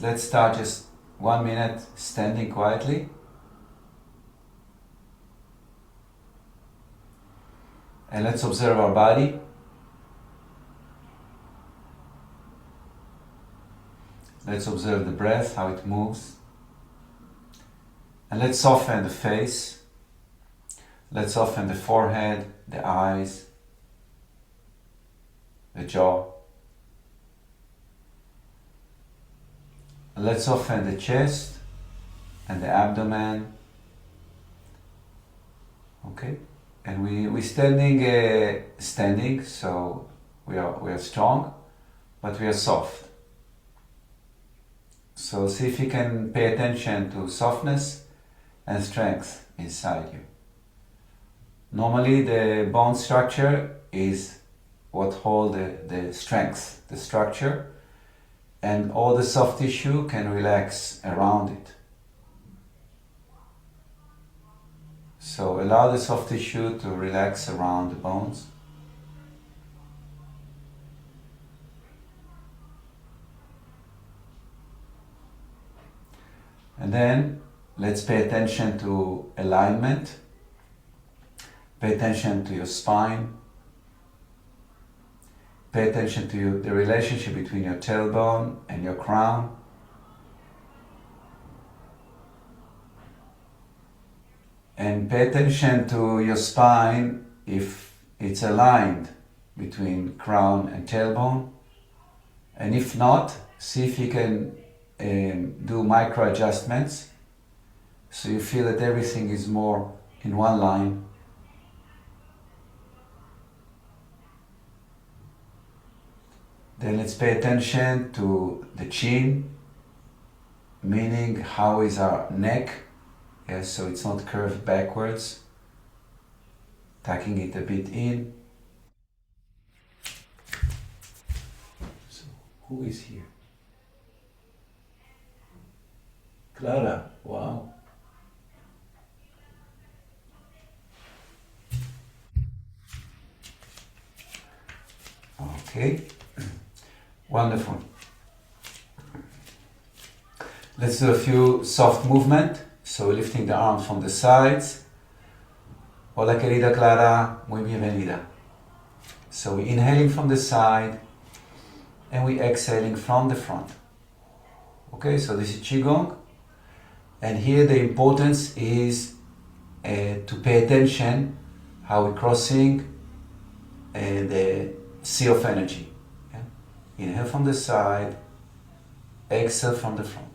let's start just 1 minute standing quietly. And let's observe our body. Let's observe the breath, how it moves. And let's soften the face. Let's soften the forehead, the eyes, the jaw. Let's soften the chest and the abdomen. Okay? And we're standing, so we are strong, but we are soft. So see if you can pay attention to softness and strength inside you. Normally the bone structure is what holds the strength, the structure, and all the soft tissue can relax around it. So allow the soft tissue to relax around the bones. And then let's pay attention to alignment. Pay attention to your spine. Pay attention to the relationship between your tailbone and your crown. And pay attention to your spine if it's aligned between crown and tailbone. And if not, see if you can do micro adjustments so you feel that everything is more in one line. Then let's pay attention to the chin, meaning how is our neck. Yes, so it's not curved backwards, tucking it a bit in. So, who is here? Clara, wow. Okay, wonderful. Let's do a few soft movement. So lifting the arms from the sides. Hola querida Clara, muy bienvenida. So we're inhaling from the side and we're exhaling from the front. Okay, so this is Qi Gong. And here the importance is to pay attention how we're crossing the sea of energy. Yeah? Inhale from the side, exhale from the front.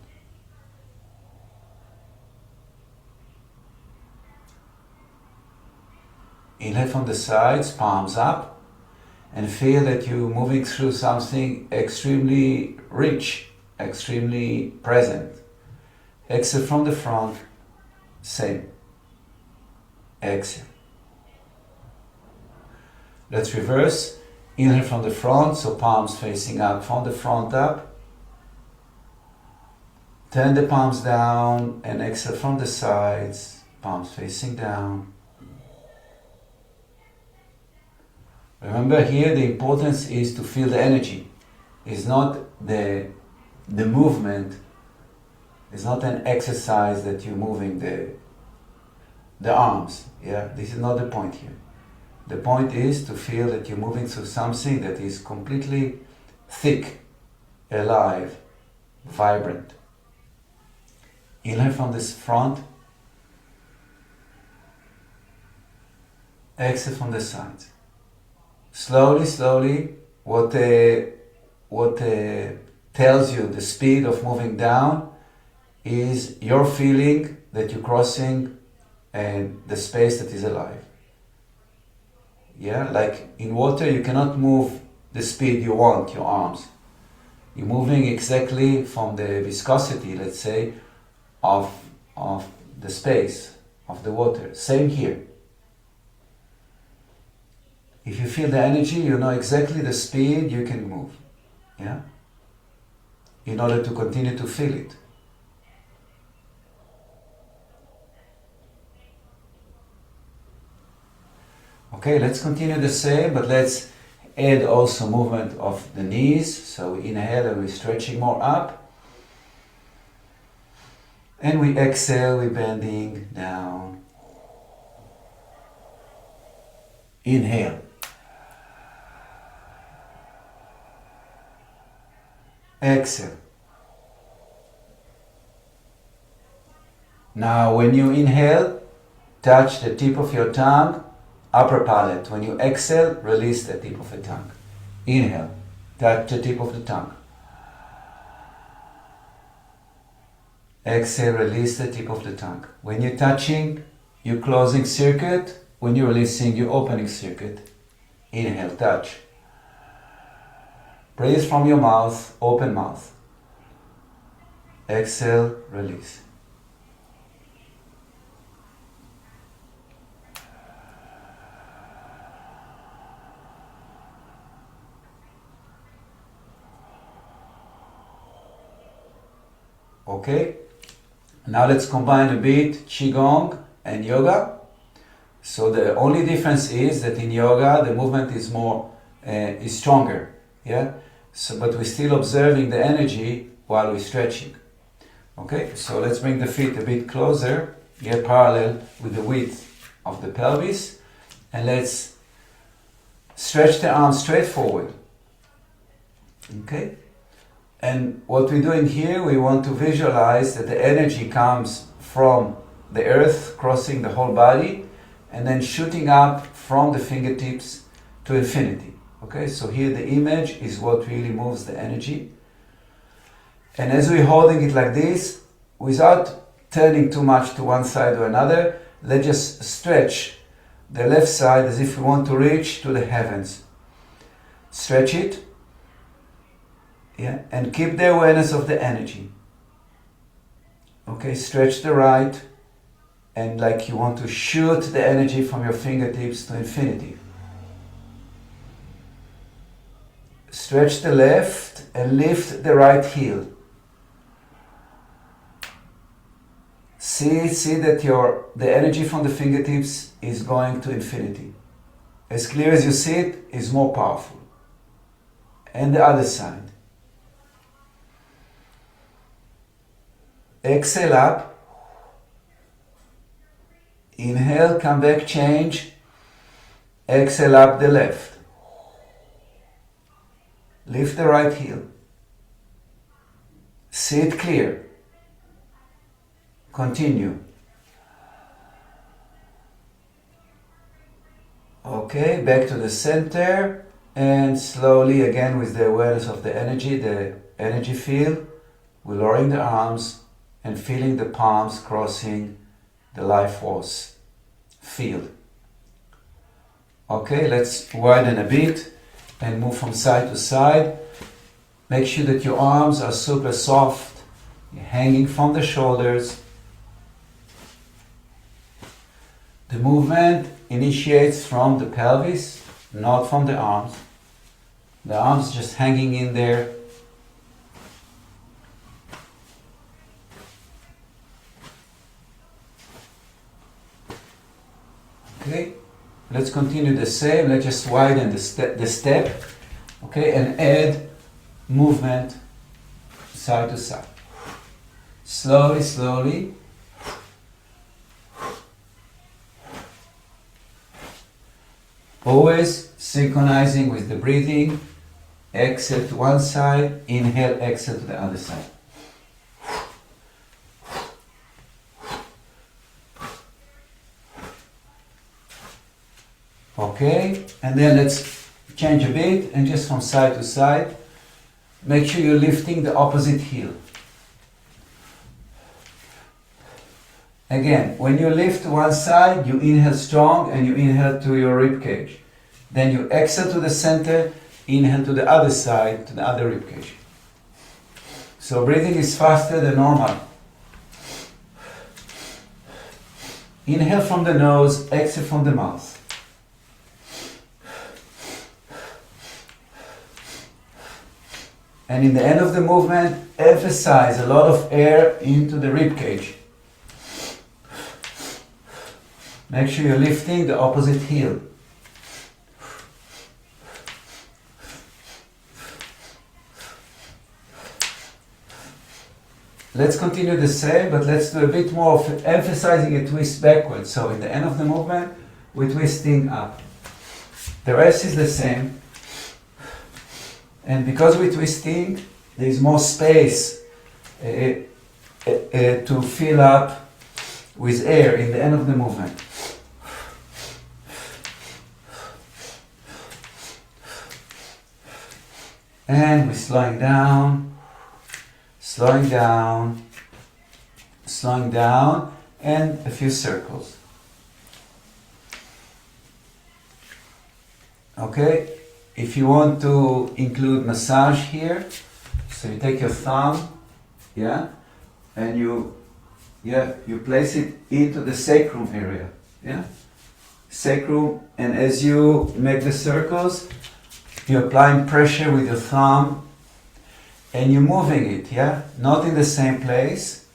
Inhale from the sides, palms up, and feel that you're moving through something extremely rich, extremely present. Exhale from the front, same. Exhale. Let's reverse. Inhale from the front, so palms facing up, from the front up. Turn the palms down and exhale from the sides, palms facing down. Remember here the importance is to feel the energy. It's not the movement. It's not an exercise that you're moving the arms. Yeah, this is not the point here. The point is to feel that you're moving through something that is completely thick, alive, vibrant. Inhale from this front. Exhale from the sides. Slowly, slowly, what tells you the speed of moving down is your feeling that you're crossing the space that is alive. Yeah, like in water you cannot move the speed you want, your arms. You're moving exactly from the viscosity, let's say, of the space, of the water. Same here. If you feel the energy, you know exactly the speed you can move. Yeah? In order to continue to feel it. Okay, let's continue the same, but let's add also movement of the knees. So we inhale and we're stretching more up. And we exhale, we're bending down. Inhale. Exhale. Now when you inhale, touch the tip of your tongue, upper palate. When you exhale, release the tip of the tongue. Inhale, touch the tip of the tongue. Exhale, release the tip of the tongue. When you're touching, you're closing circuit. When you're releasing, you're opening circuit. Inhale, touch. Breathe from your mouth, open mouth. Exhale, release. Okay, now let's combine a bit Qi Gong and Yoga. So the only difference is that in Yoga the movement is is stronger, yeah. So but we're still observing the energy while we're stretching. Okay, so let's bring the feet a bit closer, get parallel with the width of the pelvis, and let's stretch the arms straight forward. Okay. And what we're doing here, we want to visualize that the energy comes from the earth, crossing the whole body, and then shooting up from the fingertips to infinity. Okay, so here the image is what really moves the energy. And as we're holding it like this, without turning too much to one side or another, let's just stretch the left side as if we want to reach to the heavens. Stretch it. Yeah, and keep the awareness of the energy. Okay, stretch the right, and like you want to shoot the energy from your fingertips to infinity. Stretch the left and lift the right heel. See that the energy from the fingertips is going to infinity. As clear as you see it, is more powerful. And the other side. Exhale up. Inhale, come back, change. Exhale up the left. Lift the right heel. See it clear. Continue. Okay, back to the center, and slowly again with the awareness of the energy field, we're lowering the arms and feeling the palms crossing the life force field. Okay, let's widen a bit and move from side to side. Make sure that your arms are super soft, hanging from the shoulders. The movement initiates from the pelvis, not from the arms. The arms just hanging in there. Okay, let's continue the same. Let's just widen the step, okay, and add movement side to side. Slowly, slowly. Always synchronizing with the breathing. Exhale to one side, inhale, exhale to the other side. Okay, and then let's change a bit and just from side to side, make sure you're lifting the opposite heel. Again, when you lift one side, you inhale strong and you inhale to your rib cage. Then you exhale to the center, inhale to the other side, to the other rib cage. So breathing is faster than normal. Inhale from the nose, exhale from the mouth. And in the end of the movement, emphasize a lot of air into the rib cage. Make sure you're lifting the opposite heel. let's continue the same, but let's do a bit more of emphasizing a twist backwards. So in the end of the movement, we're twisting up. The rest is the same. And because we're twisting, there's more space to fill up with air in the end of the movement. And we're slowing down, slowing down, slowing down, and a few circles. Okay, if you want to include massage here, so you take your thumb, yeah, and you place it into the sacrum area, yeah, sacrum, and as you make the circles, you're applying pressure with your thumb, and you're moving it, yeah, not in the same place.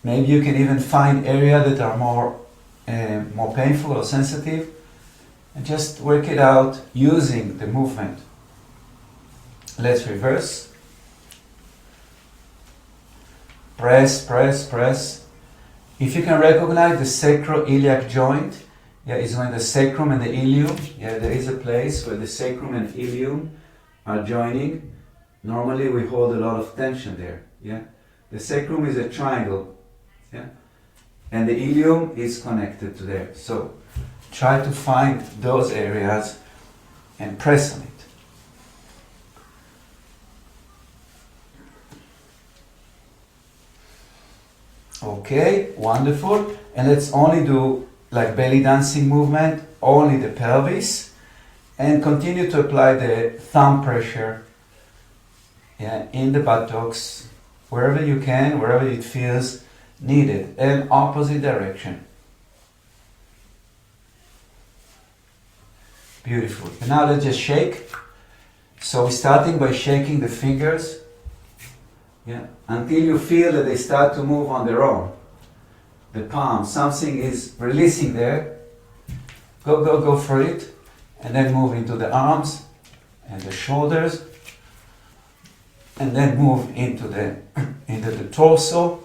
Maybe you can even find areas that are more painful or sensitive, and just work it out using the movement. Let's reverse. Press, press, press. If you can recognize the sacroiliac joint, yeah, is when the sacrum and the ilium, yeah, there is a place where the sacrum and ilium are joining. Normally we hold a lot of tension there, yeah. The sacrum is a triangle, yeah, and the ilium is connected to there. So try to find those areas and press on it. Okay, wonderful. And let's only do like belly dancing movement, only the pelvis, and continue to apply the thumb pressure, yeah, in the buttocks, wherever you can, wherever it feels needed, and opposite direction. Beautiful. And now let's just shake. So we're starting by shaking the fingers, yeah, until you feel that they start to move on their own. The palm, something is releasing there. Go for it. And then move into the arms and the shoulders. And then move into the torso.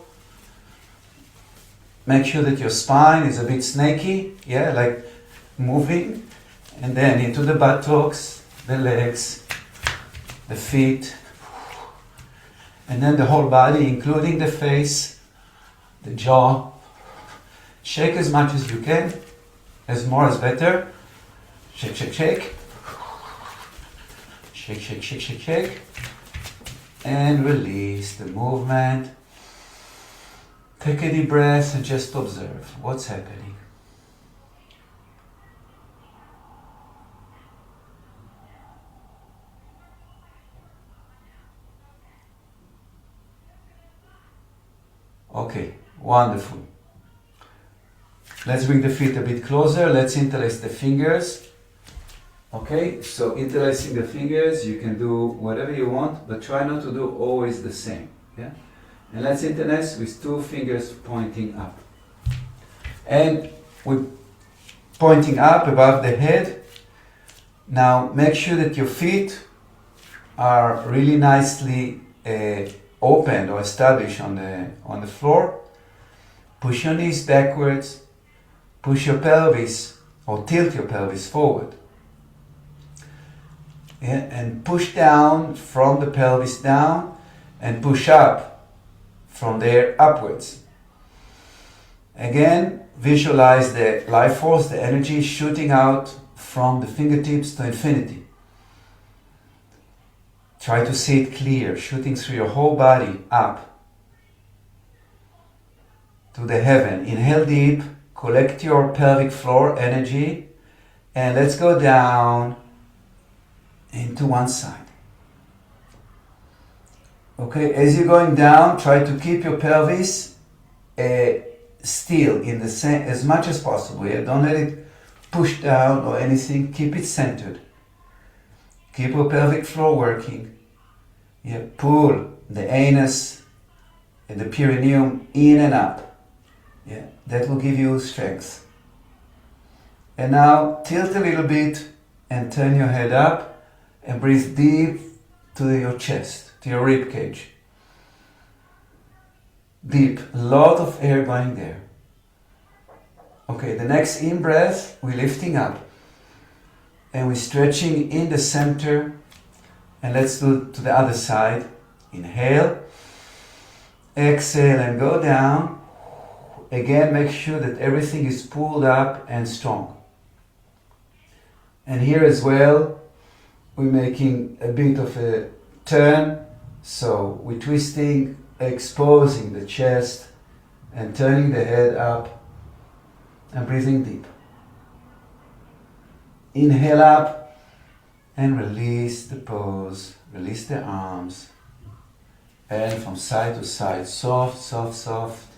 Make sure that your spine is a bit snaky, yeah, like moving. And then into the buttocks, the legs, the feet. And then the whole body, including the face, the jaw. Shake as much as you can. As more is better. Shake, shake, shake. Shake, shake, shake, shake, shake. And release the movement. Take a deep breath and just observe what's happening. Okay, wonderful. Let's bring the feet a bit closer. Let's interlace the fingers. Okay, so interlacing the fingers, you can do whatever you want, but try not to do always the same. Yeah? And let's interlace with two fingers pointing up. And we're pointing up above the head. Now make sure that your feet are really nicely opened or established on the floor. Push your knees backwards. Push your pelvis or tilt your pelvis forward. Yeah, and push down from the pelvis down and push up from there upwards. Again, visualize the life force, the energy shooting out from the fingertips to infinity. Try to see it clear, shooting through your whole body up to the heaven. Inhale deep, collect your pelvic floor energy, and let's go down into one side. Okay, as you're going down, try to keep your pelvis still in the same as much as possible. Yeah? Don't let it push down or anything. Keep it centered. Keep your pelvic floor working. Yeah, pull the anus and the perineum in and up. Yeah, that will give you strength. And now tilt a little bit and turn your head up and breathe deep to your chest, to your rib cage. deep, a lot of air going there. Okay, the next in breath, we're lifting up and we're stretching in the center, and let's do it to the other side. Inhale, exhale and go down. Again, make sure that everything is pulled up and strong. And here as well, we're making a bit of a turn, so we're twisting, exposing the chest and turning the head up and breathing deep. Inhale up and release the pose, release the arms, and from side to side, soft, soft, soft.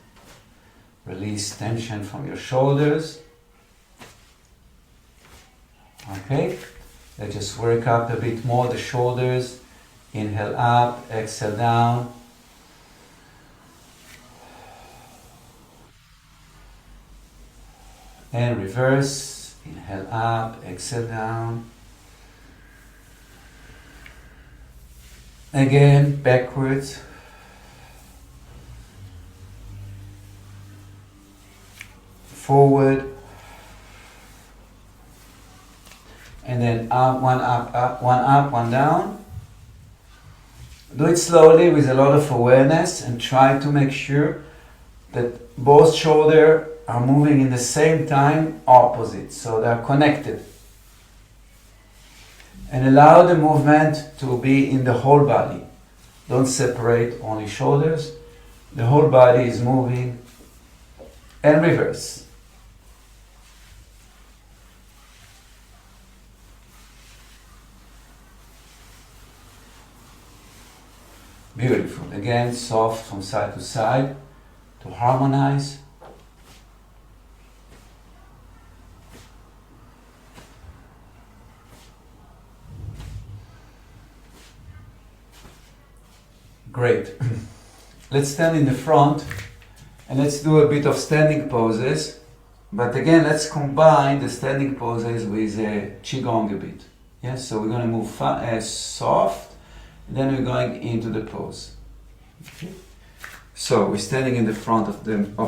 Release tension from your shoulders. Okay, let's just work up a bit more the shoulders. Inhale up, exhale down. And reverse. Inhale up, exhale down. Again, backwards. Forward. And then up, one up, one down. Do it slowly with a lot of awareness and try to make sure that both shoulders are moving in the same time, opposite, so they are connected. And allow the movement to be in the whole body. Don't separate only shoulders. The whole body is moving. And reverse. Beautiful. Again, soft from side to side to harmonize. Great. Let's stand in the front and let's do a bit of standing poses. But again, let's combine the standing poses with Qi Gong a bit. Yes, so we're going to move soft. Then we're going into the pose. Okay. So we're standing in the front of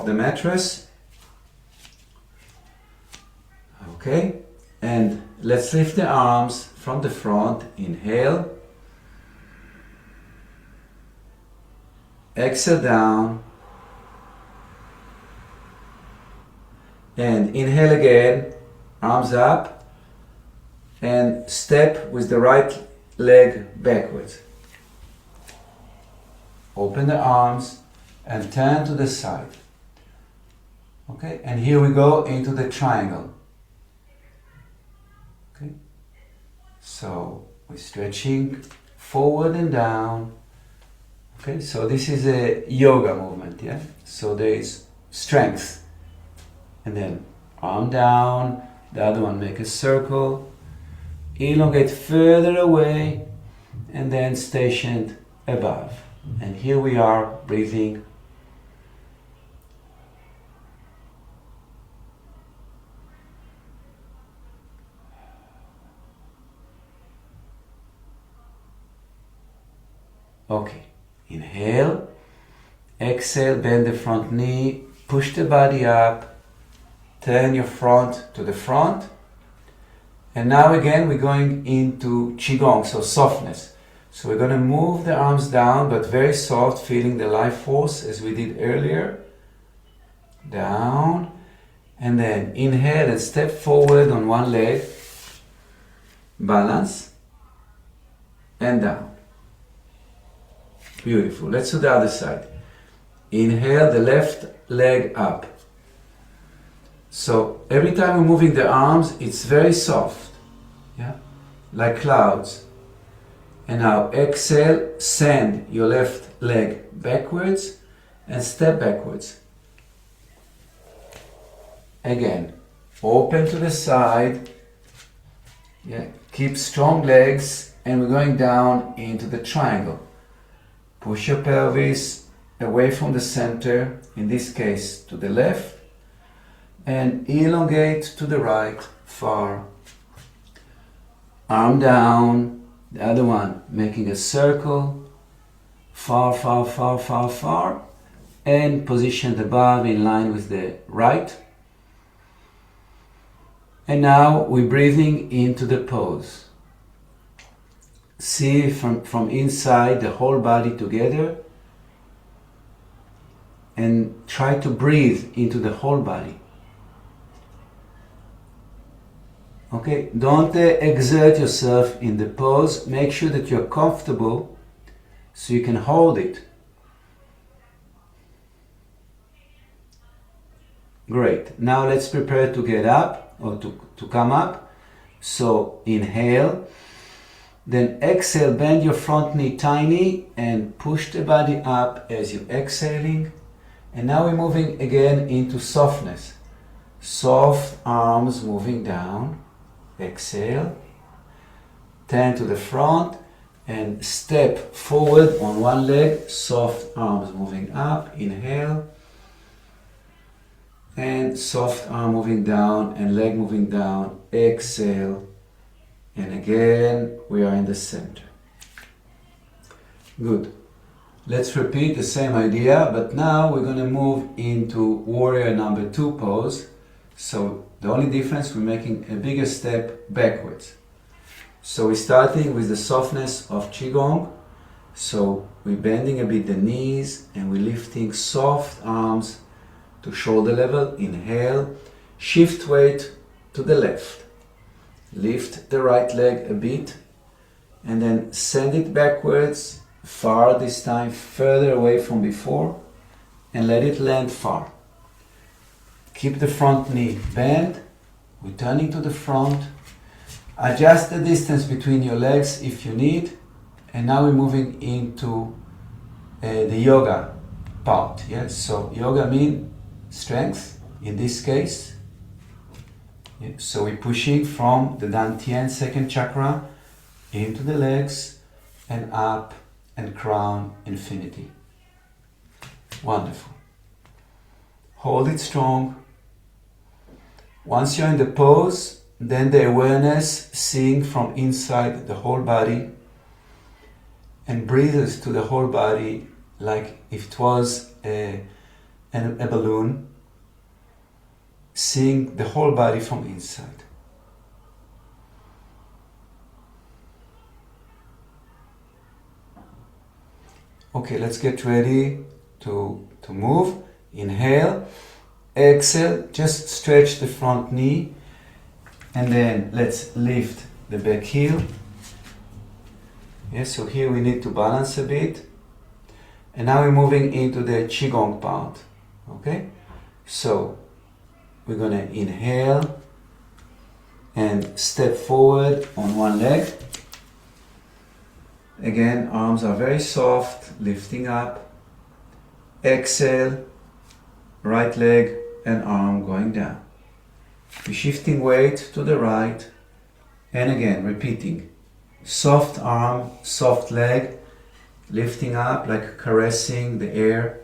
the mattress. Okay, and let's lift the arms from the front. Inhale. Exhale down. And inhale again, arms up. And step with the right leg backwards. Open the arms and turn to the side. Okay, and here we go into the triangle. Okay, so we're stretching forward and down. Okay, so this is a yoga movement, yeah? So there is strength. And then arm down, the other one make a circle. Elongate further away and then stationed above. And here we are breathing. Okay, inhale, exhale, bend the front knee, push the body up, turn your front to the front. And now again we're going into Qigong, so softness. So we're going to move the arms down, but very soft, feeling the life force as we did earlier. Down. And then inhale and step forward on one leg. Balance. And down. Beautiful. Let's do the other side. Inhale, the left leg up. So every time we're moving the arms, it's very soft. Yeah? Like clouds. And now exhale, send your left leg backwards and step backwards. Again, open to the side. Yeah, keep strong legs and we're going down into the triangle. Push your pelvis away from the center, in this case to the left, and elongate to the right, far. Arm down. The other one making a circle, far, far, far, far, far, and position the above in line with the right. And now we're breathing into the pose. See from inside the whole body together, and try to breathe into the whole body. Okay, don't exert yourself in the pose. Make sure that you're comfortable so you can hold it. Great. Now let's prepare to get up or to come up. So inhale, then exhale, bend your front knee tiny and push the body up as you're exhaling. And now we're moving again into softness. Soft arms moving down. Exhale. Turn to the front and step forward on one leg. Soft arms moving up. Inhale. And soft arm moving down and leg moving down. Exhale. And again, we are in the center. Good. Let's repeat the same idea, but now we're going to move into warrior number 2 pose. So the only difference, we're making a bigger step backwards. So we're starting with the softness of Qi Gong. So we're bending a bit the knees and we're lifting soft arms to shoulder level. Inhale, shift weight to the left. Lift the right leg a bit and then send it backwards, far this time, further away from before, and let it land far. Keep the front knee bent, returning to the front. Adjust the distance between your legs if you need. And now we're moving into the yoga part. Yes, so yoga means strength in this case. Yeah, so we're pushing from the Dantian second chakra into the legs and up and crown infinity. Wonderful. Hold it strong. Once you're in the pose, then the awareness seeing from inside the whole body and breathes to the whole body like if it was a balloon, seeing the whole body from inside. Okay, let's get ready to move. Inhale, exhale, just stretch the front knee, and then let's lift the back heel. Yes, so here we need to balance a bit. And now we're moving into the Qi Gong part. Okay, so we're going to inhale and step forward on one leg. Again, arms are very soft, lifting up. Exhale, right leg and arm going down. We're shifting weight to the right, and again, repeating. Soft arm, soft leg, lifting up like caressing the air.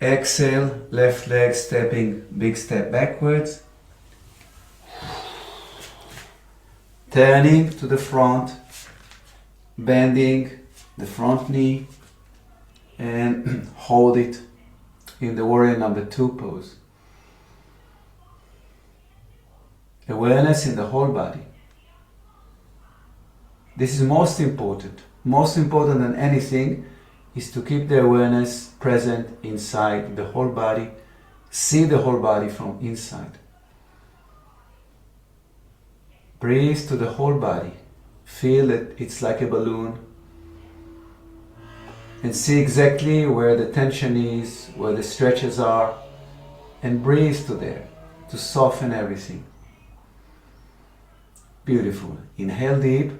Exhale, left leg stepping, big step backwards. Turning to the front, bending the front knee, and hold it in the warrior number 2 pose. Awareness in the whole body. This is most important. Most important than anything is to keep the awareness present inside the whole body. See the whole body from inside. Breathe to the whole body. Feel that it's like a balloon. And see exactly where the tension is, where the stretches are. And breathe to there, to soften everything. Beautiful. Inhale deep.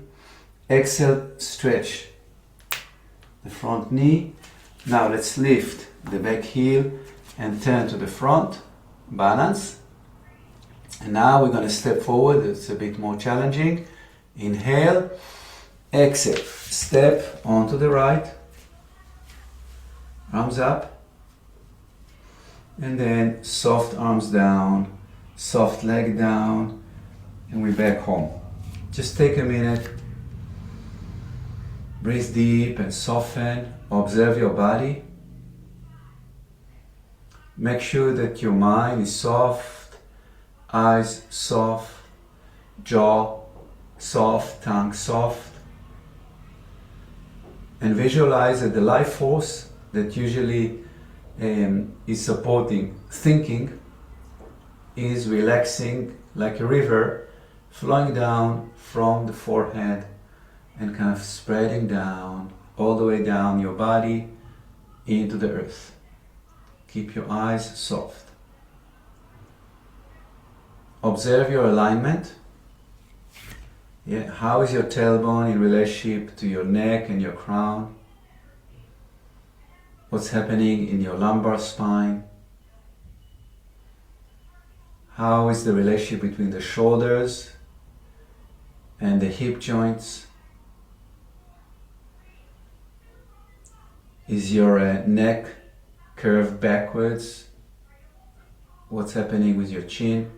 Exhale, stretch the front knee. Now let's lift the back heel and turn to the front. Balance. And now we're going to step forward. It's a bit more challenging. Inhale, exhale, step onto the right, arms up, and then soft arms down, soft leg down, and we're back home. Just take a minute, breathe deep and soften, Observe your body. Make sure that your mind is soft, eyes soft, jaw soft, tongue soft. And visualize that the life force that usually is supporting thinking is relaxing like a river, flowing down from the forehead and kind of spreading down all the way down your body into the earth. Keep your eyes soft. Observe your alignment. Yeah, how is your tailbone in relationship to your neck and your crown? What's happening in your lumbar spine? How is the relationship between the shoulders and the hip joints? Is your neck curved backwards? What's happening with your chin?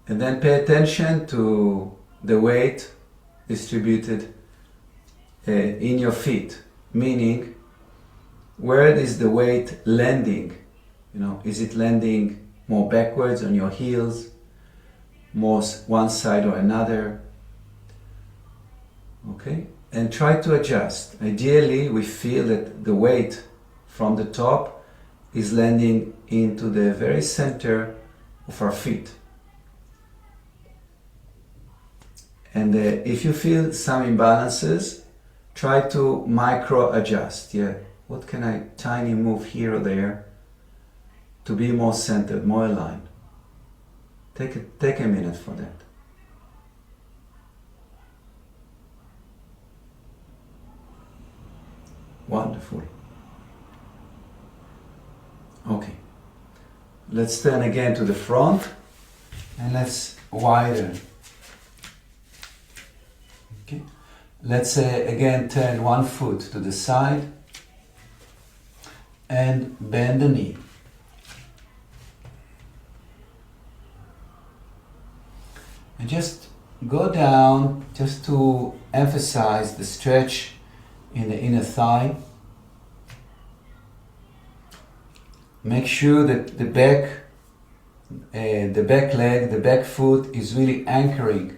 And then pay attention to the weight distributed in your feet, meaning where is the weight landing? Is it landing more backwards on your heels, more one side or another? Okay, and try to adjust. Ideally, we feel that the weight from the top is landing into the very center of our feet. And if you feel some imbalances, try to micro adjust. Yeah, what can I tiny move here or there to be more centered, more aligned? Take a minute for that. Wonderful. Okay, let's turn again to the front and let's widen. Okay, let's again turn one foot to the side and bend the knee. And just go down just to emphasize the stretch in the inner thigh. Make sure that the back leg, the back foot is really anchoring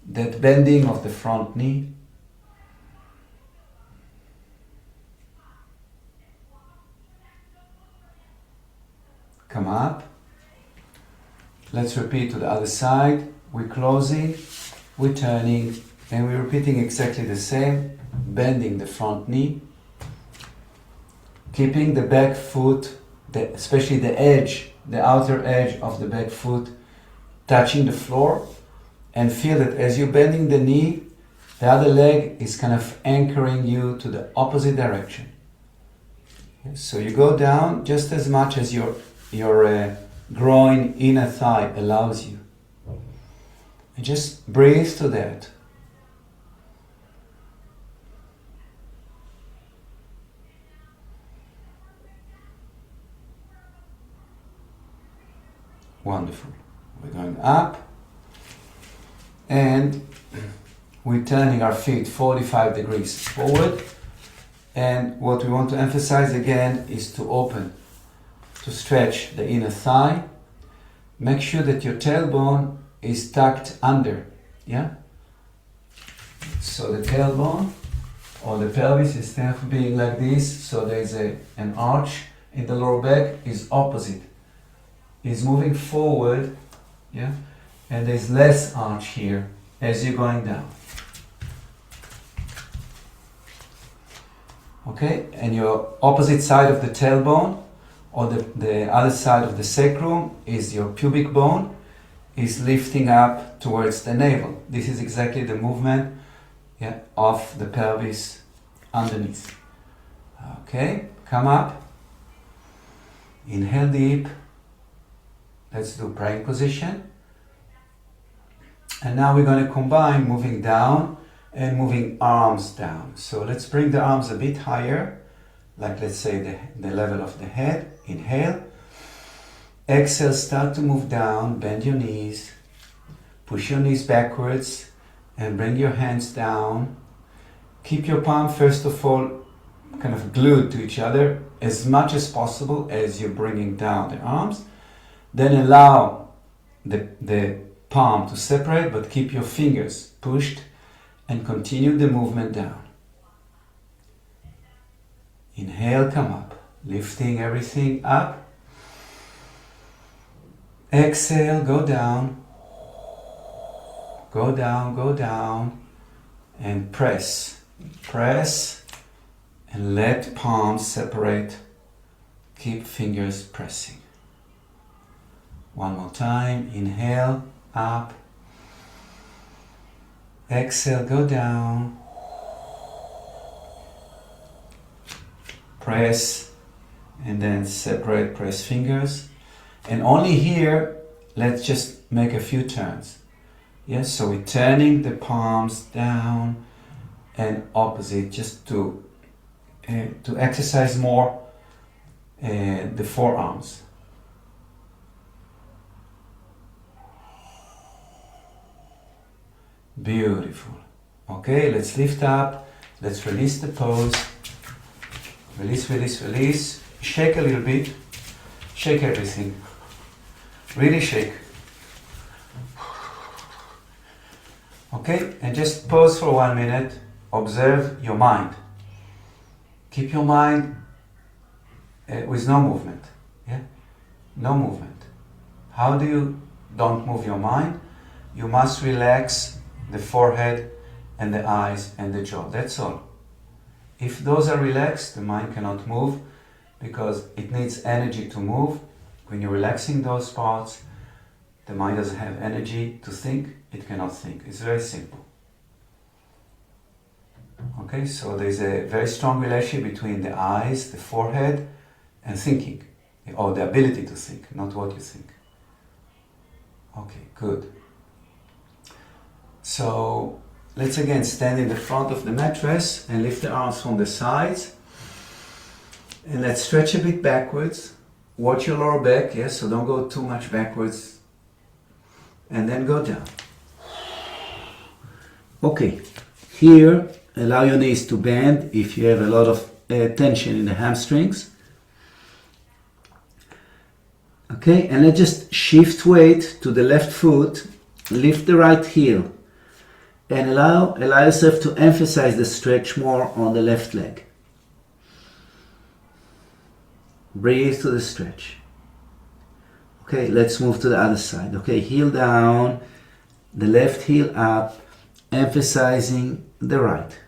that bending of the front knee. Come up. Let's repeat to the other side. We're closing, we're turning, and we're repeating exactly the same, bending the front knee, keeping the back foot, especially the edge, the outer edge of the back foot touching the floor, and feel that as you're bending the knee, the other leg is kind of anchoring you to the opposite direction. Okay, so you go down just as much as your groin inner thigh allows you. And just breathe to that. Wonderful. We're going up and we're turning our feet 45 degrees forward. And what we want to emphasize again is to open, to stretch the inner thigh. Make sure that your tailbone is tucked under, yeah? So the tailbone or the pelvis, instead of being like this, so there's an arch in the lower back, is opposite. Is moving forward, yeah? And there's less arch here as you're going down. Okay, and your opposite side of the tailbone or the other side of the sacrum is your pubic bone, is lifting up towards the navel. This is exactly the movement, yeah, of the pelvis underneath. Okay, come up. Inhale deep. Let's do praying position. And now we're going to combine moving down and moving arms down. So let's bring the arms a bit higher, like let's say the level of the head. Inhale. Exhale, start to move down, bend your knees, push your knees backwards and bring your hands down Keep your palm first of all kind of glued to each other as much as possible as you're bringing down the arms. Then allow the palm to separate, but keep your fingers pushed and continue the movement down. Inhale, come up, lifting everything up. Exhale, go down. Go down, go down. And press. Press and let palms separate. Keep fingers pressing. One more time. Inhale, up. Exhale, go down. Press and then separate, press fingers. And only here, let's just make a few turns. Yes, so we're turning the palms down and opposite, just to exercise more the forearms. Beautiful. Okay, let's lift up. Let's release the pose. Release, release, release. Shake a little bit. Shake everything. Really shake. Okay, and just pause for 1 minute. Observe your mind. Keep your mind with no movement. Yeah, no movement. How do you don't move your mind? You must relax the forehead and the eyes and the jaw. That's all. If those are relaxed, the mind cannot move because it needs energy to move. When you're relaxing those parts, the mind doesn't have energy to think, it cannot think. It's very simple. Okay, so there's a very strong relationship between the eyes, the forehead, and thinking, or the ability to think, not what you think. Okay, good. So let's again stand in the front of the mattress and lift the arms from the sides. And let's stretch a bit backwards. Watch your lower back, yes, so don't go too much backwards. And then go down. Okay, here allow your knees to bend if you have a lot of tension in the hamstrings. Okay, and let's just shift weight to the left foot, lift the right heel, and allow yourself to emphasize the stretch more on the left leg. Breathe to the stretch. Okay, let's move to the other side. Okay, heel down, the left heel up, emphasizing the right.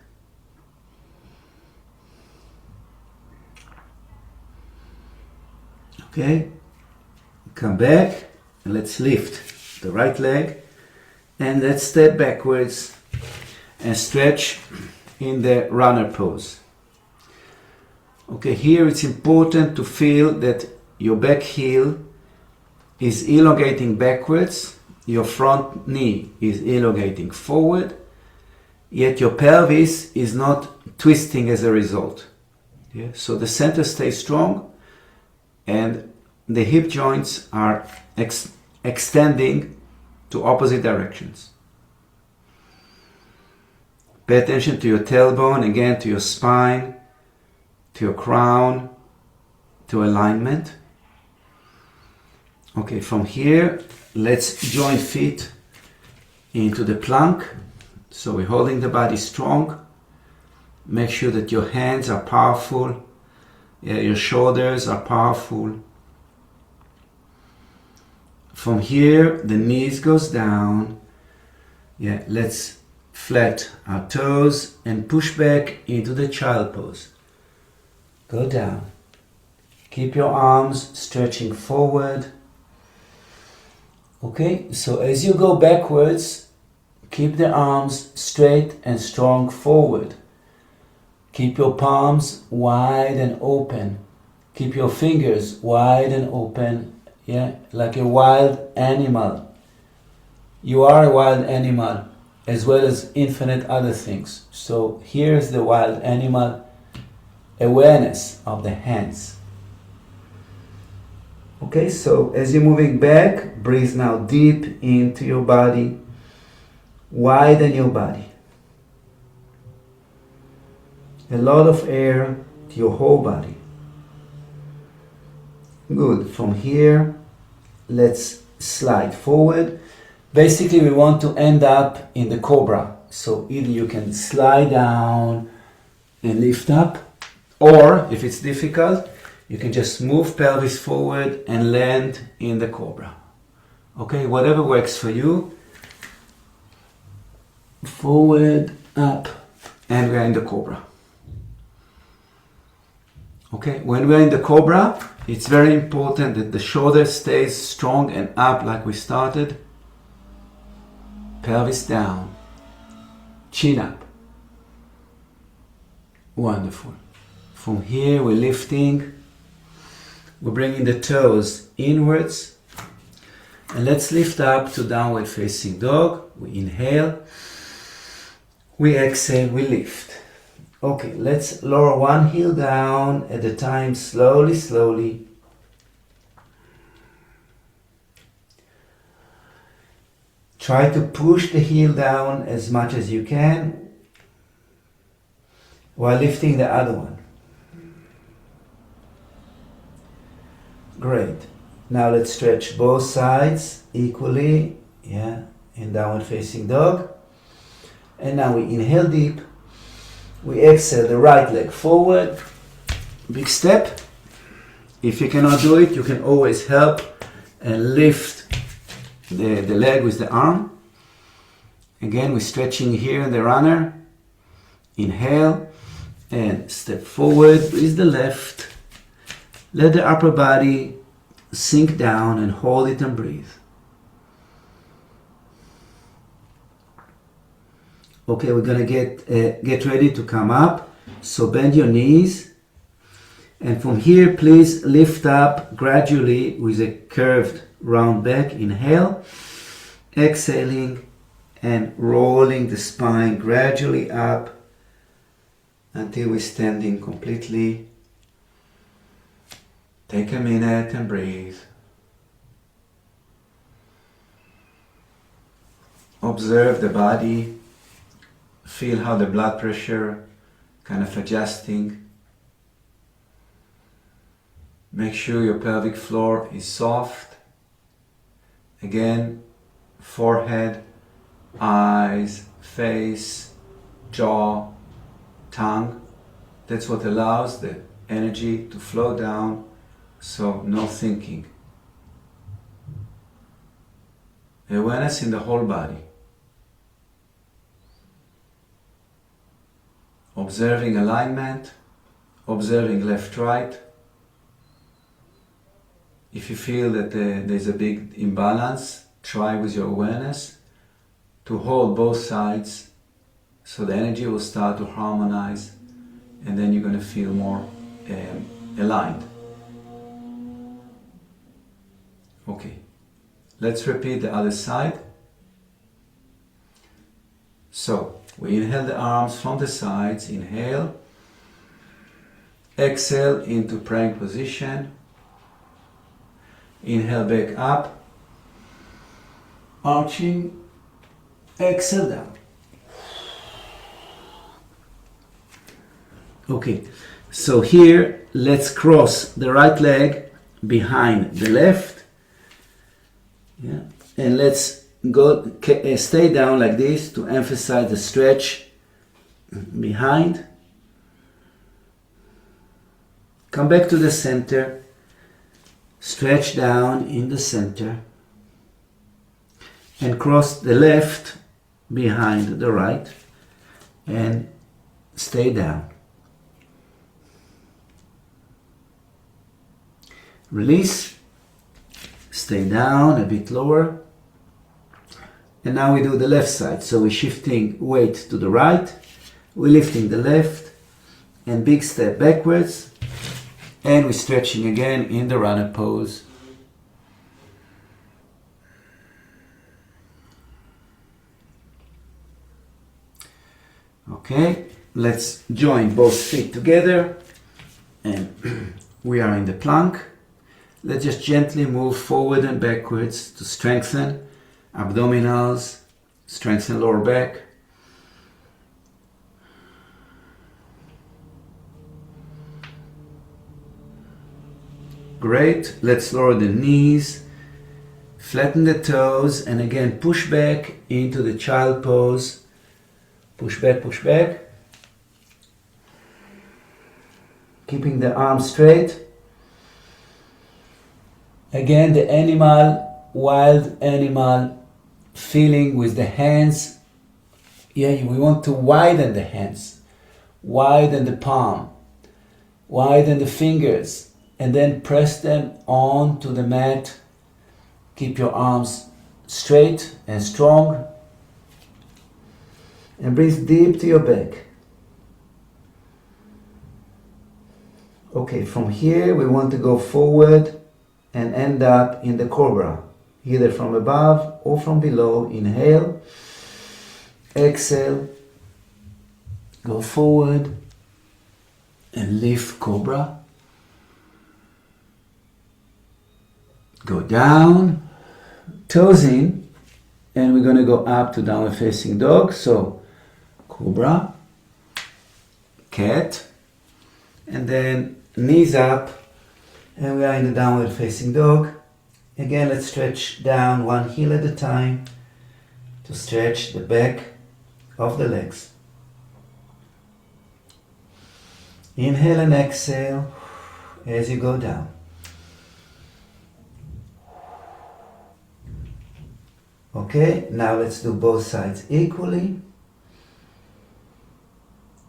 Okay, come back and let's lift the right leg and let's step backwards and stretch in the runner pose. Okay, here it's important to feel that your back heel is elongating backwards, your front knee is elongating forward, yet your pelvis is not twisting as a result. Yeah? So the center stays strong and the hip joints are extending to opposite directions. Pay attention to your tailbone, again to your spine, to your crown, to alignment. Okay, from here, let's join feet into the plank. So we're holding the body strong. Make sure that your hands are powerful. Yeah, your shoulders are powerful. From here, the knees goes down. Yeah, let's flat our toes and push back into the child pose. Go down. Keep your arms stretching forward. Okay, so as you go backwards, keep the arms straight and strong forward. Keep your palms wide and open. Keep your fingers wide and open, yeah, like a wild animal. You are a wild animal as well as infinite other things. So here's the wild animal awareness of the hands. Okay, so as you're moving back, breathe now deep into your body, widen your body. a lot of air to your whole body. Good. From here, let's slide forward. Basically, we want to end up in the cobra. So either you can slide down and lift up, or if it's difficult, you can just move pelvis forward and land in the cobra. Okay, whatever works for you. Forward, up, and we're in the cobra. Okay, when we're in the cobra, it's very important that the shoulder stays strong and up like we started. Pelvis down, chin up. Wonderful. From here we're lifting, we're bringing the toes inwards, and let's lift up to downward facing dog. We inhale, we exhale, we lift. Okay, let's lower one heel down at a time, slowly, slowly. Try to push the heel down as much as you can while lifting the other one. Great. Now let's stretch both sides equally, in downward facing dog. And now we inhale deep. We exhale the right leg forward. Big step. If you cannot do it, you can always help and lift the leg with the arm. Again, we're stretching here in the runner. Inhale and step forward with the left. Let the upper body sink down and hold it and breathe. Okay, we're gonna get ready to come up. So bend your knees. And from here, please lift up gradually with a curved round back. Inhale, exhaling and rolling the spine gradually up until we're standing completely. Take a minute and breathe. Observe the body. Feel how the blood pressure kind of adjusting. Make sure your pelvic floor is soft. Again, forehead, eyes, face, jaw, tongue. That's what allows the energy to flow down, so no thinking. Awareness in the whole body. Observing alignment, observing left-right. If you feel that there's a big imbalance, try with your awareness to hold both sides so the energy will start to harmonize, and then you're going to feel more aligned. Okay, let's repeat the other side. So, we inhale the arms from the sides, inhale, exhale into praying position, inhale back up, arching, exhale down. Okay, so here let's cross the right leg behind the left, and let's go stay down like this to emphasize the stretch behind. Come back to the center, stretch down in the center, and cross the left behind the right and stay down. Release, stay down a bit lower. And now we do the left side. So we're shifting weight to the right, we're lifting the left, and big step backwards, and we're stretching again in the runner pose. Okay, let's join both feet together, and we are in the plank. Let's just gently move forward and backwards to strengthen abdominals, strengthen lower back. Great. Let's lower the knees, flatten the toes, and again push back into the child pose. Push back, push back. Keeping the arms straight. Again, the animal, wild animal feeling with the hands. Yeah, we want to widen the hands, widen the palm, widen the fingers, and then press them onto the mat. Keep your arms straight and strong. And breathe deep to your back. Okay, from here we want to go forward and end up in the cobra, either from above or from below. Inhale, exhale, go forward and lift cobra. Go down, toes in, and we're going to go up to downward facing dog. So cobra, cat, and then knees up, and we are in the downward facing dog. Again, let's stretch down one heel at a time to stretch the back of the legs. Inhale and exhale as you go down. Okay, now let's do both sides equally.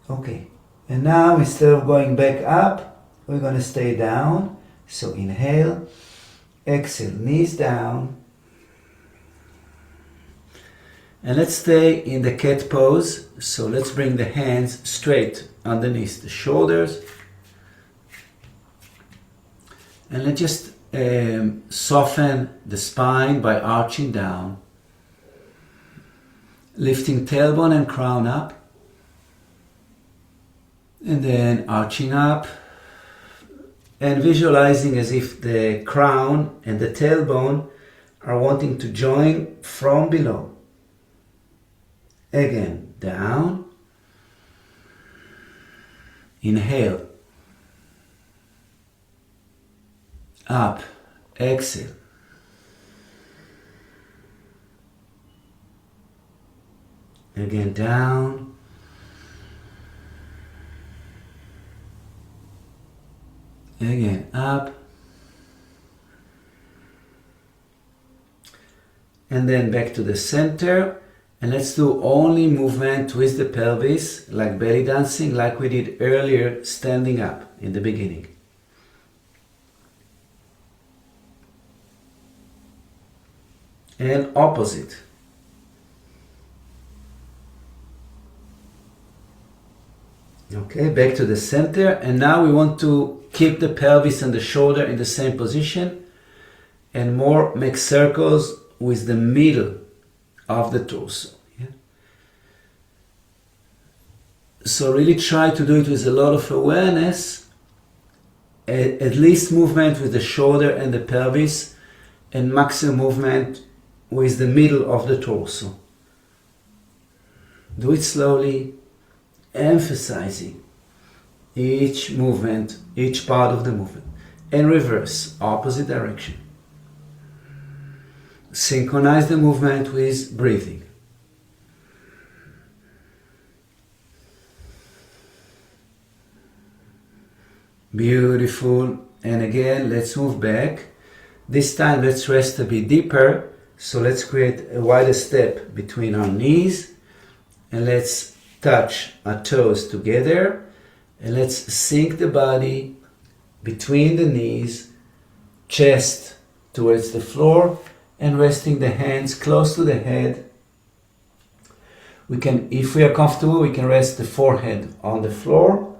Okay, and now instead of going back up, we're going to stay down. So inhale, exhale, knees down. And let's stay in the cat pose. So let's bring the hands straight underneath the shoulders. And let's just soften the spine by arching down. Lifting tailbone and crown up. And then arching up. And visualizing as if the crown and the tailbone are wanting to join from below. Again, down. Inhale. Up. Exhale. Again, down. Again, up. And then back to the center. And let's do only movement with the pelvis, like belly dancing, like we did earlier, standing up in the beginning. And opposite. Okay, back to the center. And now we want to keep the pelvis and the shoulder in the same position and more make circles with the middle of the torso. Yeah? So really try to do it with a lot of awareness, at least movement with the shoulder and the pelvis, and maximum movement with the middle of the torso. Do it slowly, emphasizing each movement, each part of the movement, and reverse, opposite direction. Synchronize the movement with breathing. Beautiful. And again, let's move back. This time, let's rest a bit deeper. So let's create a wider step between our knees. And let's touch our toes together. And let's sink the body between the knees, chest towards the floor, and resting the hands close to the head. We can, if we are comfortable, we can rest the forehead on the floor,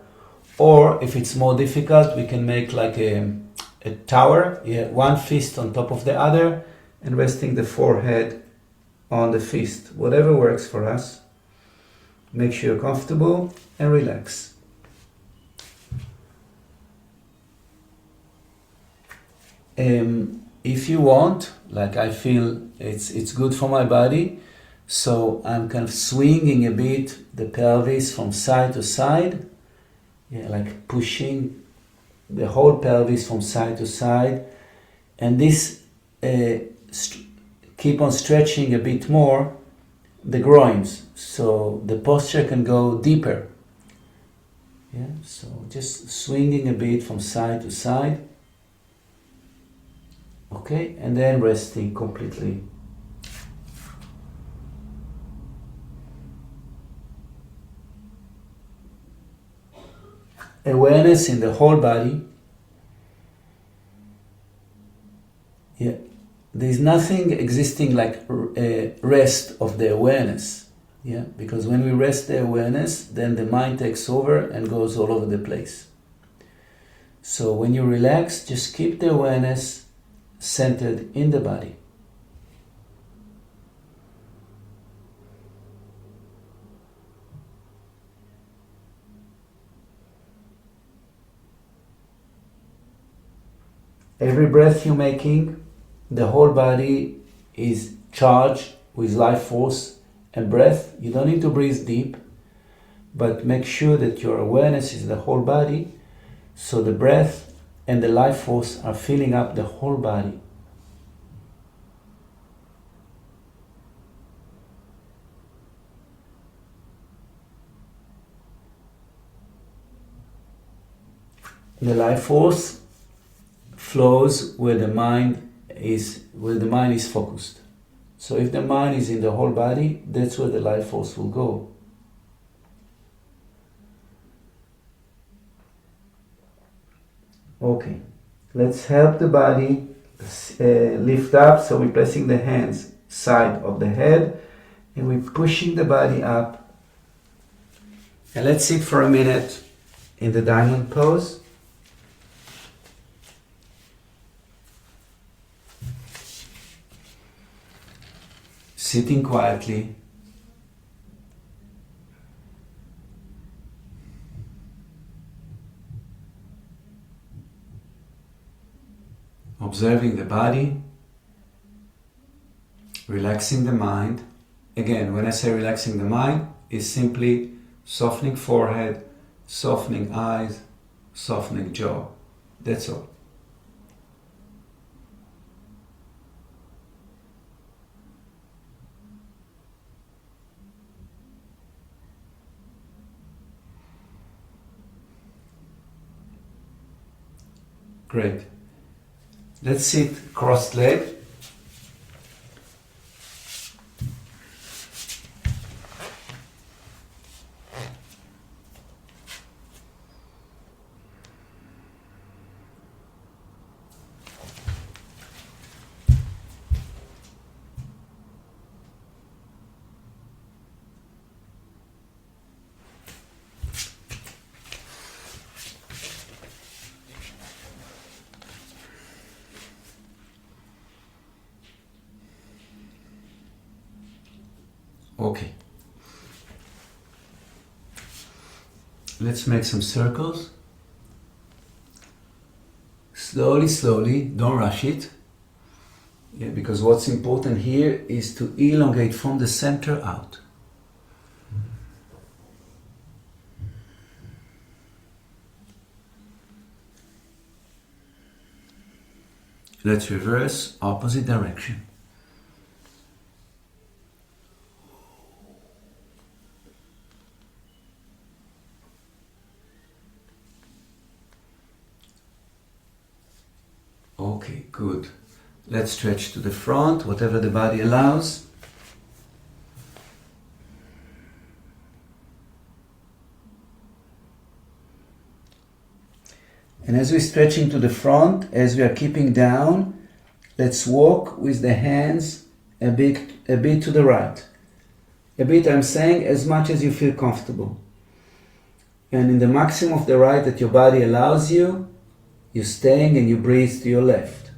or if it's more difficult, we can make like a tower, one fist on top of the other, and resting the forehead on the fist. Whatever works for us. Make sure you're comfortable and relax. If you want, like I feel it's good for my body, so I'm kind of swinging a bit the pelvis from side to side, like pushing the whole pelvis from side to side, and this keep on stretching a bit more the groins, so the posture can go deeper. Yeah, so just swinging a bit from side to side. Okay, and then resting completely. Awareness in the whole body. Yeah, there's nothing existing like rest of the awareness. Yeah, because when we rest the awareness, then the mind takes over and goes all over the place. So when you relax, just keep the awareness centered in the body. Every breath you're making, the whole body is charged with life force and breath. You don't need to breathe deep, but make sure that your awareness is the whole body, so the breath and the life force are filling up the whole body. The life force flows where the mind is focused. So if the mind is in the whole body, that's where the life force will go. Okay, let's help the body lift up. So we're pressing the hands side of the head and we're pushing the body up. And let's sit for a minute in the diamond pose. Sitting quietly. Observing the body, relaxing the mind. Again, when I say relaxing the mind, it's simply softening forehead, softening eyes, softening jaw. That's all. Great. Let's sit cross-legged. Okay. Let's make some circles. Slowly, slowly, don't rush it. Yeah, because what's important here is to elongate from the center out. Let's reverse opposite direction. Okay, good. Let's stretch to the front, whatever the body allows. And as we're stretching to the front, as we are keeping down, let's walk with the hands a bit to the right. A bit, I'm saying, as much as you feel comfortable. And in the maximum of the right that your body allows you, you're staying and you breathe to your left.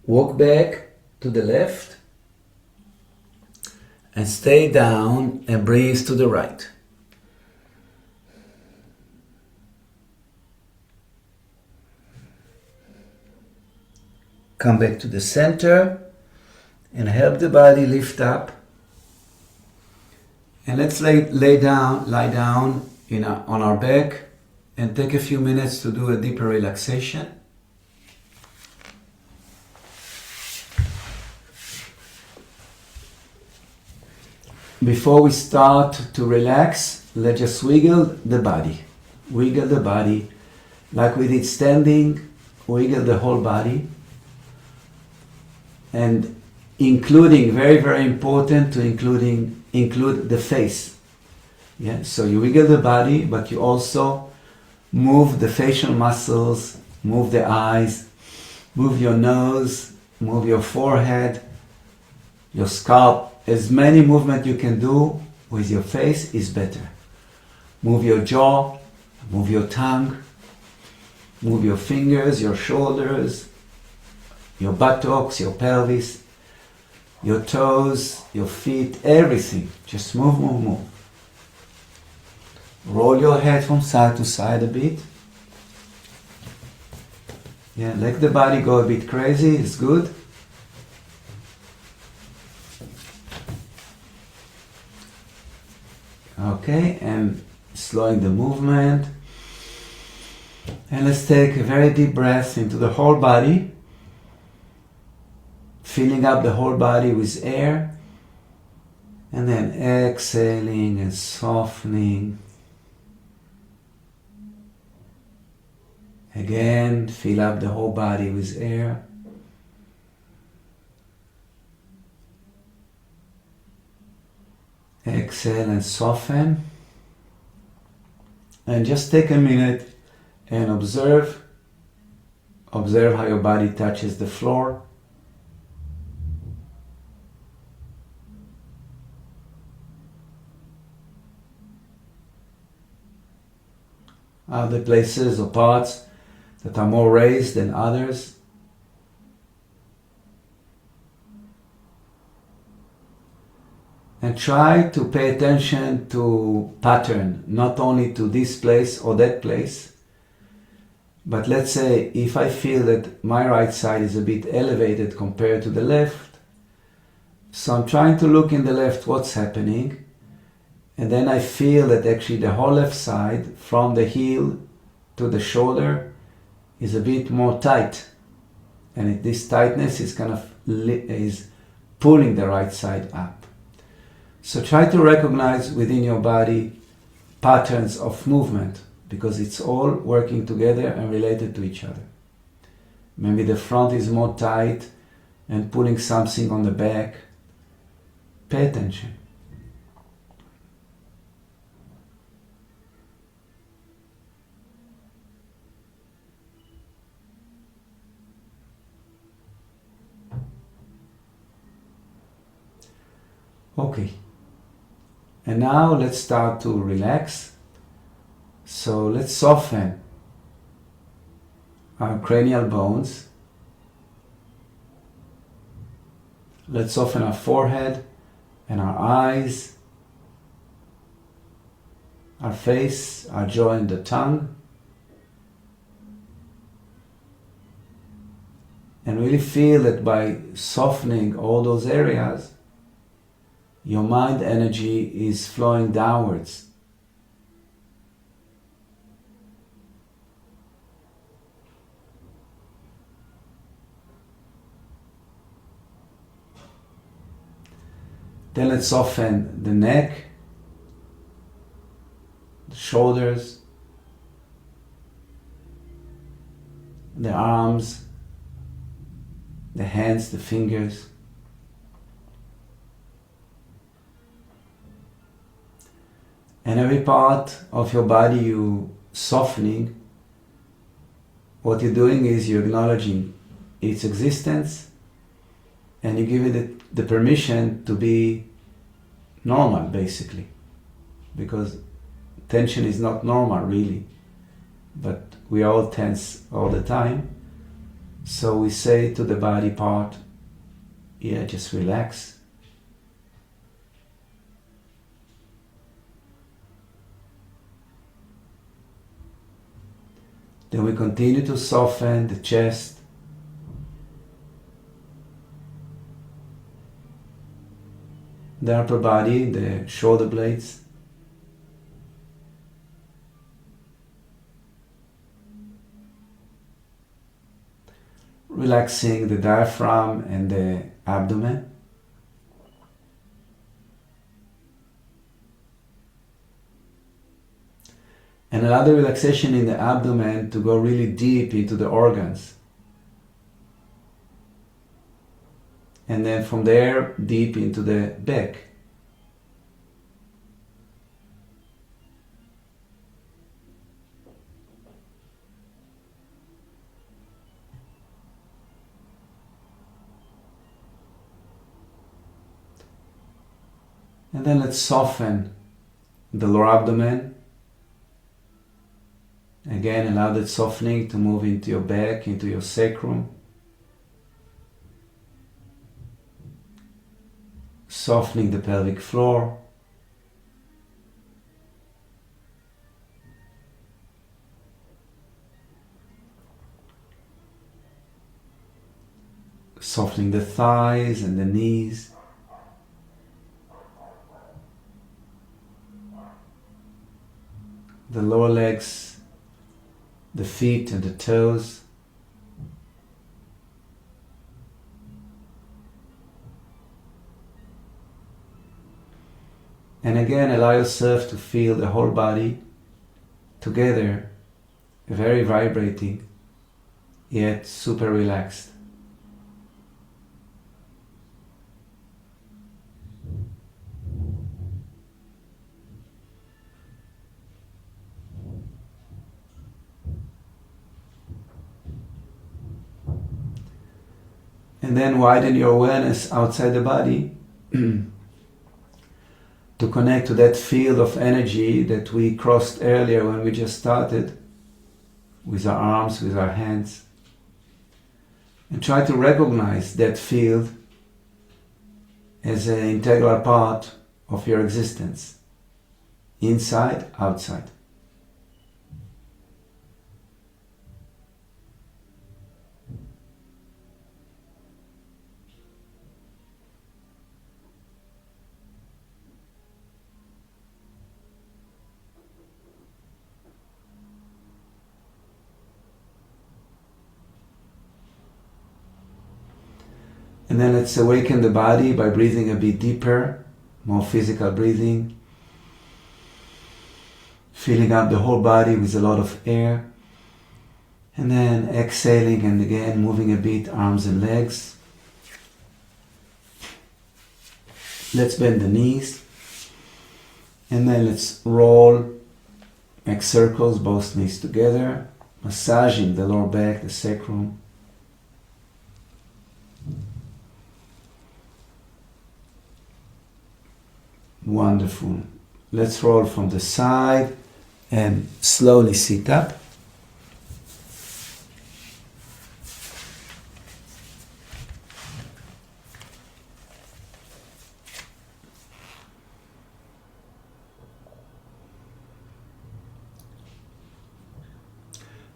Walk back to the left and stay down and breathe to the right. Come back to the center and help the body lift up. And let's lie down on our back and take a few minutes to do a deeper relaxation. Before we start to relax, let's just wiggle the body. Wiggle the body like we did standing, wiggle the whole body. And including, very, very important to include the face. Yeah, so you wiggle the body, but you also move the facial muscles, move the eyes, move your nose, move your forehead, your scalp. As many movements you can do with your face is better. Move your jaw, move your tongue, move your fingers, your shoulders, your buttocks, your pelvis, your toes, your feet, everything. Just move, move, move. Roll your head from side to side a bit. Yeah, let the body go a bit crazy, it's good. Okay, and slowing the movement. And let's take a very deep breath into the whole body. Filling up the whole body with air. And then exhaling and softening. Again, fill up the whole body with air. Exhale and soften. And just take a minute and observe. Observe how your body touches the floor. Are there places or parts that are more raised than others? And try to pay attention to pattern, not only to this place or that place, but let's say if I feel that my right side is a bit elevated compared to the left, so I'm trying to look in the left what's happening, and then I feel that actually the whole left side from the heel to the shoulder is a bit more tight, and this tightness is kind of is pulling the right side up. So try to recognize within your body patterns of movement, because it's all working together and related to each other. Maybe the front is more tight and pulling something on the back. Pay attention. Okay. And now let's start to relax. So let's soften our cranial bones. Let's soften our forehead and our eyes, our face, our jaw and the tongue. And really feel that by softening all those areas, your mind energy is flowing downwards. Then let's soften the neck, the shoulders, the arms, the hands, the fingers. And every part of your body you softening, what you're doing is you're acknowledging its existence and you give it the permission to be normal, basically. Because tension is not normal, really. But we are all tense all the time. So we say to the body part, yeah, just relax. Then we continue to soften the chest, the upper body, the shoulder blades. Relaxing the diaphragm and the abdomen. And allow the relaxation in the abdomen to go really deep into the organs. And then from there, deep into the back. And then let's soften the lower abdomen. Again, allow that softening to move into your back, into your sacrum. Softening the pelvic floor. Softening the thighs and the knees. The lower legs, the feet and the toes. And again, allow yourself to feel the whole body together, very vibrating, yet super relaxed. And then widen your awareness outside the body to connect to that field of energy that we crossed earlier when we just started, with our arms, with our hands. And try to recognize that field as an integral part of your existence, inside, outside. And then let's awaken the body by breathing a bit deeper, more physical breathing. Filling up the whole body with a lot of air. And then exhaling and again moving a bit, arms and legs. Let's bend the knees. And then let's roll, make circles, both knees together. Massaging the lower back, the sacrum. Wonderful. Let's roll from the side and slowly sit up.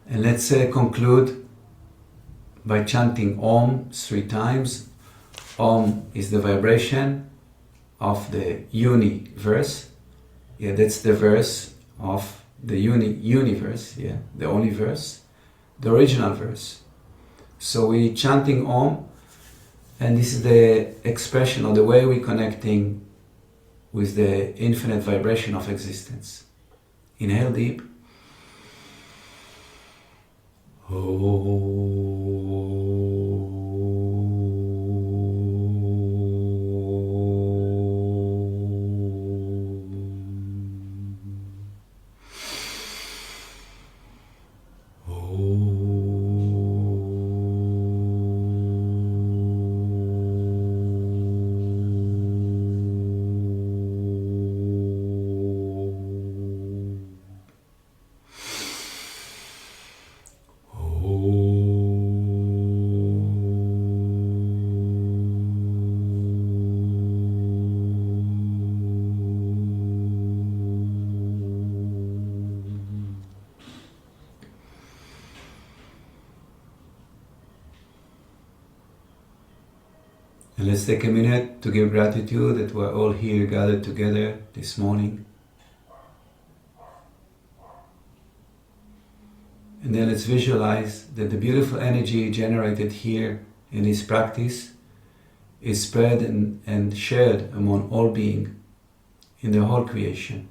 And let's conclude by chanting Om 3 times. Om is the vibration of the universe. Yeah, that's the verse of the universe, yeah, the only verse, the original verse. So we're chanting Om, and this is the expression or the way we're connecting with the infinite vibration of existence. Inhale deep. Oh. let's take a minute to give gratitude that we're all here gathered together this morning. And then let's visualize that the beautiful energy generated here in this practice is spread and shared among all being in the whole creation.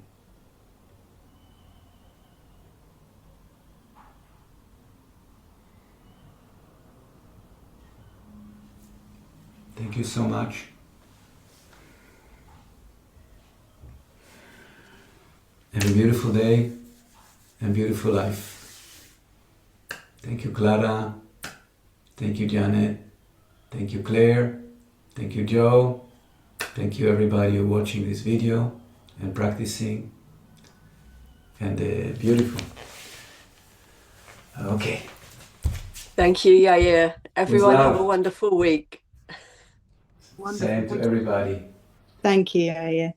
Thank you so much. Have a beautiful day and beautiful life. Thank you, Clara. Thank you, Janet. Thank you, Claire. Thank you, Joe. Thank you, everybody who watching this video and practicing. And beautiful. Okay. Thank you, Yair. Everyone have a wonderful week. Same to everybody. Thank you, Yair.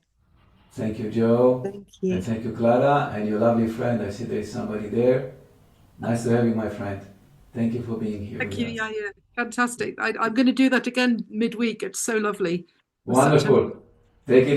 Thank you, Joe. Thank you. And thank you, Clara, and your lovely friend. I see there's somebody there. Nice to have you, my friend. Thank you for being here. Thank you, Yair. Fantastic. I'm going to do that again midweek. It's so lovely. Wonderful. Take it easy.